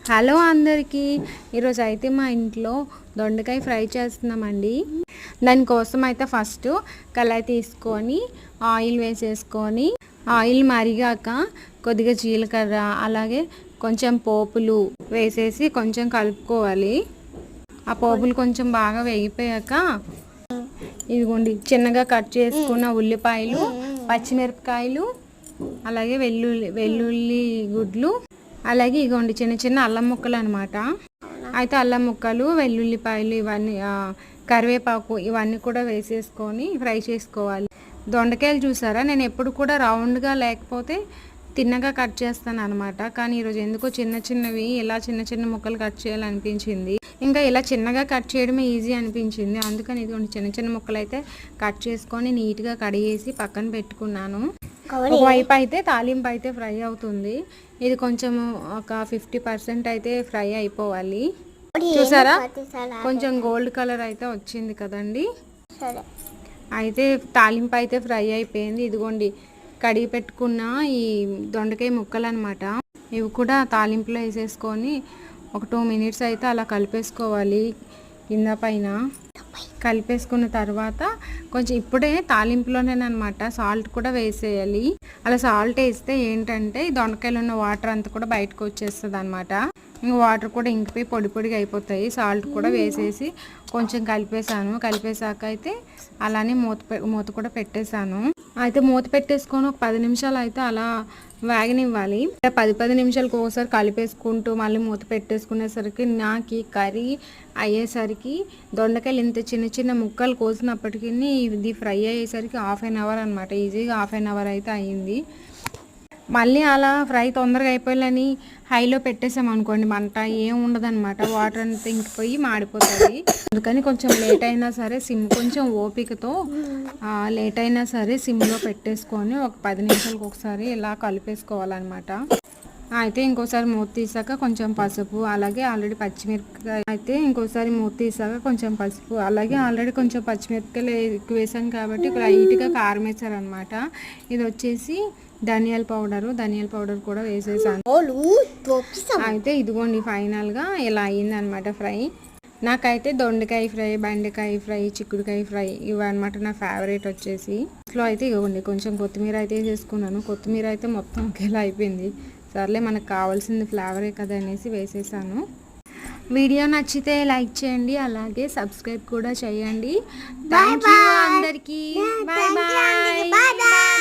Hello అందరికీ, ఈరోజు అయితే మా ఇంట్లో దొండకాయ ఫ్రై చేస్తున్నామండి. దానికోసం అయితే ఫస్ట్ కళాయి తీసుకొని ఆయిల్ వేసేసుకొని ఆయిల్ మరిగాక కొద్దిగా జీలకర్ర అలాగే కొంచెం పోపులు వేసేసి కొంచెం కలుపుకోవాలి. ఆ పోపులు కొంచెం బాగా వేగిపోయాక ఇదిగోండి చిన్నగా కట్ చేసుకున్న ఉల్లిపాయలు, పచ్చిమిరపకాయలు అలాగే వెల్లుల్లి గుడ్లు అలాగే ఇగోండి చిన్న చిన్న అల్లం ముక్కలు అనమాట. అయితే అల్లం ముక్కలు, వెల్లుల్లిపాయలు ఇవన్నీ కరివేపాకు ఇవన్నీ కూడా వేసేసుకొని ఫ్రై చేసుకోవాలి. దొండకాయలు చూసారా, నేను ఎప్పుడు కూడా రౌండ్గా లేకపోతే తిన్నగా కట్ చేస్తాను అనమాట. కానీ ఈరోజు ఎందుకో చిన్న చిన్నవి ఇలా చిన్న చిన్న ముక్కలు కట్ చేయాలనిపించింది. ఇంకా ఇలా చిన్నగా కట్ చేయడమే ఈజీ అనిపించింది. అందుకని ఇదిగోండి చిన్న చిన్న ముక్కలు అయితే కట్ చేసుకొని నీట్గా కడిగేసి పక్కన పెట్టుకున్నాను. ఒకవైపు అయితే తాలింపు అయితే ఫ్రై అవుతుంది. ఇది కొంచెం ఒక 50% అయితే ఫ్రై అయిపోవాలి. చూసారా, కొంచెం గోల్డ్ కలర్ అయితే వచ్చింది కదండి. అయితే తాలింపు అయితే ఫ్రై అయిపోయింది. ఇదిగోండి కడిగి పెట్టుకున్న ఈ దొండకాయ ముక్కలు అనమాట. ఇవి కూడా తాలింపులో వేసేసుకొని ఒక 2 minutes అయితే అలా కలిపేసుకోవాలి. కింద పైన కలిపేసుకున్న తర్వాత కొంచెం ఇప్పుడే తాలింపులోనేనమాట సాల్ట్ కూడా వేసేయాలి. అలా సాల్ట్ వేస్తే ఏంటంటే దొండకాయలో ఉన్న వాటర్ అంతా కూడా బయటకు వచ్చేస్తుంది అనమాట. ఇంకా వాటర్ కూడా ఇంకిపోయి పొడి పొడిగా అయిపోతాయి. సాల్ట్ కూడా వేసేసి కొంచెం కలిపేసాక అయితే అలానే మూత కూడా పెట్టేశాను. అయితే మూత పెట్టేసుకొని ఒక 10 నిమిషాలు అయితే అలా వేగనివ్వాలి. 10 నిమిషాలకు ఒకసారి కలిపేసుకుంటూ మళ్ళీ మూత పెట్టేసుకునేసరికి నాకు కర్రీ అయ్యేసరికి దొండకాయలు ఇంత చిన్న చిన్న ముక్కలు కోసినప్పటికీ ఇది ఫ్రై అయ్యేసరికి 1/2 hour అనమాట. ఈజీగా 1/2 hour అయితే అయ్యింది. మళ్ళీ అలా ఫ్రై తొందరగా అయిపోయాలని హైలో పెట్టేసామనుకోండి మంట ఏం ఉండదన్నమాట. వాటర్ అంతా ఇంకిపోయి మాడిపోతుంది. అందుకని కొంచెం లేట్ అయినా సరే కొంచెం ఓపికతో లేట్ అయినా సరే సిమ్లో పెట్టేసుకొని ఒక 10 నిమిషాలకు ఒకసారి ఇలా కలిపేసుకోవాలన్నమాట. అయితే ఇంకోసారి మూత తీసాక కొంచెం పసుపు అలాగే ఆల్రెడీ పచ్చిమిరపకాయ అయితే ఇంకోసారి మూత తీసాక కొంచెం పసుపు అలాగే ఆల్రెడీ కొంచెం పచ్చిమిరపకాయలు ఎక్కువ వేసాను కాబట్టి లైట్గా కారం వేసారనమాట. ఇది వచ్చేసి ధనియాల పౌడర్ కూడా వేసేసాను. అయితే ఇదిగోండి ఫైనల్గా ఇలా అయ్యిందనమాట ఫ్రై. నాకైతే దొండకాయ ఫ్రై, బెండకాయ ఫ్రై, చిక్కుడుకాయ ఫ్రై ఇవన్నమాట నా ఫేవరెట్ వచ్చేసి. ఇంట్లో అయితే ఇవ్వండి కొంచెం కొత్తిమీర అయితే వేసేసుకున్నాను. కొత్తిమీర అయితే మొత్తం ఒకేలా అయిపోయింది. సర్లే మనకు కావాల్సింది ఫ్లేవరే కదా అనేసి వేసేసాను. వీడియో నచ్చితే లైక్ చేయండి అలాగే సబ్స్క్రైబ్ కూడా చేయండి. థ్యాంక్ యూ అందరికీ. Bye bye.